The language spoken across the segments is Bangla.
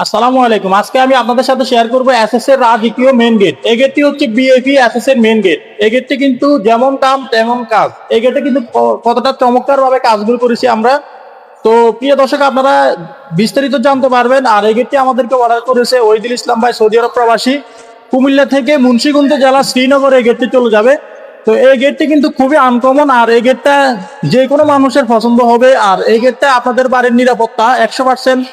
আসসালামু আলাইকুম। আজকে আমি আপনাদের সাথে শেয়ার করব এসএস এর রাজকীয় মেইন গেট। এই গেটটি হচ্ছে বিআইপি এসএস এর মেইন গেট। এই গেটটি কিন্তু যেমন দাম তেমন কাজ। এই গেটে কিন্তু কতটা চমৎকার ভাবে কাজগুলো করেছি আমরা। তো প্রিয় দর্শক, আপনারা বিস্তারিত জানতে পারবেন। আর এই গেটটি আমাদেরকে অর্ডার করেছে ওহিদুল ইসলাম ভাই, সৌদি আরব প্রবাসী। কুমিল্লা থেকে মুন্সিগঞ্জ জেলা শ্রীনগর এই গেটটি চলে যাবে। তো এই গেটটি কিন্তু খুবই আনকমন, আর এই গেটটা যে কোনো মানুষের পছন্দ হবে। আর এই গেটটা আপনাদের বাড়ির নিরাপত্তা 100%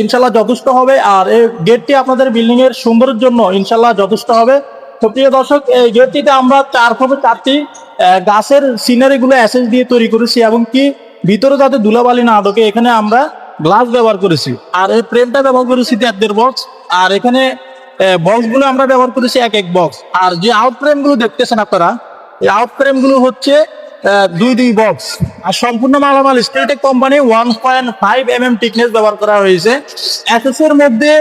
ইনশাল্লাহ যথেষ্ট হবে। আর এই গেটটি আপনাদের বিল্ডিং এর সুন্দরের জন্য ইনশাল্লাহ যথেষ্ট হবে। তো প্রিয় দর্শক, এই গেটটিতে আমরা 4x4টি গাছের সিনারি গুলো অ্যাসেস দিয়ে তৈরি করেছি, এবং কি ভিতরে যাতে ধুলাবালি না ঢোকে এখানে আমরা গ্লাস ব্যবহার করেছি। আর এই ফ্রেমটা ব্যবহার করেছি 1.5 বক্স। আর এখানে বক্স গুলো আমরা ব্যবহার করেছি এক এক বক্স। আর যে আউট ফ্রেম গুলো দেখতেছেন আপনারা, এই আউট ফ্রেম গুলো হচ্ছে 2 বক্স। আর সম্পূর্ণ মালামাল স্টেলটেক কোম্পানি 1.5 mm টিকনেস ব্যবহার করা হয়েছে। এসএস এর মধ্যে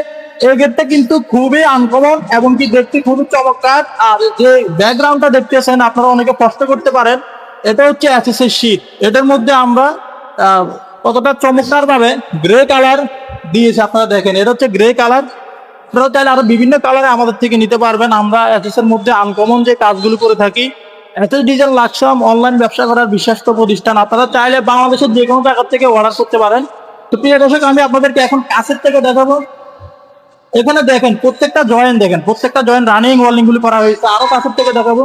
এই গেটটা কিন্তু খুবই আনকমন এবং কি দেখতে খুবই চমৎকার। আর যে ব্যাকগ্রাউন্ডটা দেখতেছেন আপনারা অনেকে প্রশ্ন করতে পারেন, এটা হচ্ছে এসএস এর শীট। এটার মধ্যে আমরা কতটা চমৎকার ভাবে গ্রে কালার দিয়েছি আপনারা দেখেন, এটা হচ্ছে গ্রে কালার। আপনারা চাইলে আরো বিভিন্ন কালারে আমাদের থেকে নিতে পারবেন। আমরা এসএস এর মধ্যে আনকমন যে কাজগুলো করে থাকি। এসএস ডিজাইন লাকসাম অনলাইন ব্যবসা করার বিশ্বস্ত প্রতিষ্ঠান। আপনারা চাইলে বাংলাদেশের যে কোনো জায়গা থেকে অর্ডার করতে পারেন। তো প্রিয় দর্শক, আমি আপনাদেরকে এখন কাছের থেকে দেখাবো। এখানে দেখেন প্রত্যেকটা জয়েন্ট, দেখেন প্রত্যেকটা জয়েন্ট রানিং ওয়ার্লিং গুলি করা হয়েছে। আরো কাছের থেকে দেখাবো।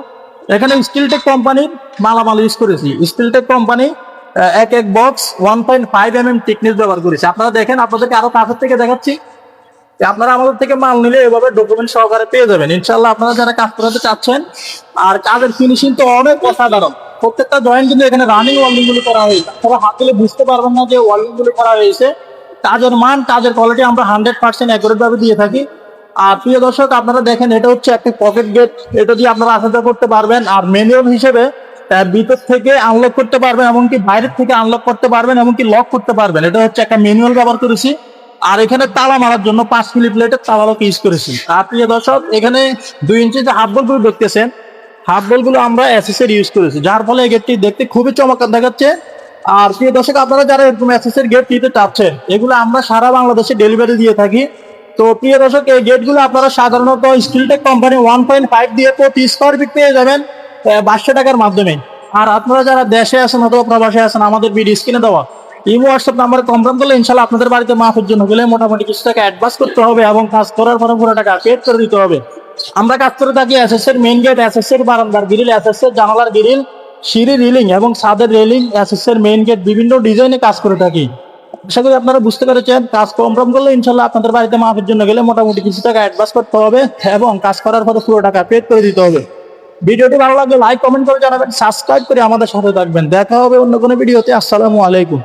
এখানে স্টিলটেক কোম্পানির মালামাল ইউজ করেছি। স্টিলটেক কোম্পানি এক এক বক্স 1.5 mm টিকনেস ব্যবহার করেছি। আপনারা দেখেন, আপনাদেরকে আরো কাছের থেকে দেখাচ্ছি। আপনারা আমাদের থেকে মাল নিলে এভাবে ডকুমেন্ট সহকারে পেয়ে যাবেন ইনশাল্লাহ, আপনারা যারা কাজ করাতে চাচ্ছেন। আর কাজের ফিনিশিং তো অনেক অসাধারণ। প্রত্যেকটা জয়েন্ট কিন্তু এখানে রানিং ওয়ার্লিং গুলো করা হয়েছে। আপনারা হাত দিলে বুঝতে পারবেন না যে ওয়ার্লিং গুলো করা হয়েছে। কাজের মান, কাজের কোয়ালিটি আমরা 100% অ্যাকুরেট ভাবে দিয়ে থাকি। আর প্রিয় দর্শক, আপনারা দেখেন এটা হচ্ছে একটা পকেট গেট। এটা দিয়ে আপনারা আসা যাওয়া করতে পারবেন। আর ম্যানুয়াল হিসেবে ভিতর থেকে আনলক করতে পারবেন, এমনকি বাইরের থেকে আনলক করতে পারবেন, এমনকি লক করতে পারবেন। এটা হচ্ছে একটা ম্যানুয়াল ব্যবহার করেছি। আর এখানে তালা মারার জন্য 5 মিলি প্লেটের তালা লক ইউজ করেছি। আর প্রিয় দর্শক, এখানে 2 ইঞ্চি যে হাফ বলগুলো দেখতেছেন, হাফ বলগুলো আমরা এসএস এর ইউজ করেছি, যার ফলে এই গেটটি দেখতে খুবই চমৎকার দেখাচ্ছে। আর প্রিয় দর্শক, আপনারা যারা এরকম এসএস এর গেট নিতে চাচ্ছেন, এগুলো আমরা সারা বাংলাদেশে ডেলিভারি দিয়ে থাকি। তো প্রিয় দর্শক, এই গেটগুলো আপনারা সাধারণত স্টিলটেক কোম্পানি 1.5 দিয়ে প্রতি স্কোয়ার ফিট পেয়ে যাবেন 500 টাকার মাধ্যমে। আর আপনারা যারা দেশে আছেন অথবা প্রবাসে আছেন, আমাদের ভিডিও স্ক্রিনে দেওয়া ইমো হোয়াটসঅ্যাপ নাম্বারে কনফার্ম করলে ইনশাল্লাহ আপনাদের বাড়িতে মাফের জন্য গেলে মোটামুটি কিছু টাকা অ্যাডভান্স করতে হবে, এবং কাজ করার পরে পুরো টাকা পেড করে দিতে হবে। আমরা কাজ করে থাকি এসএস এর মেইন গেট, এসএস এর বারান্দার গ্রিল, এসএস এর জানালার গ্রিল, সিঁড়ি রিলিং এবং ছাদের রেলিং, এসএস এর মেইন গেট বিভিন্ন ডিজাইনে কাজ করে থাকি। আশা করি আপনারা বুঝতে পেরেছেন। কাজ কনফার্ম করলে ইনশাল্লাহ আপনাদের বাড়িতে মাফের জন্য গেলে মোটামুটি কিছু টাকা অ্যাডভান্স করতে হবে, এবং কাজ করার পরে পুরো টাকা পেড করে দিতে হবে। ভিডিওটি ভালো লাগলে লাইক কমেন্ট করে জানাবেন, সাবস্ক্রাইব করে আমাদের সাথে থাকবেন। দেখা হবে অন্য কোনো ভিডিওতে। আসসালামু আলাইকুম।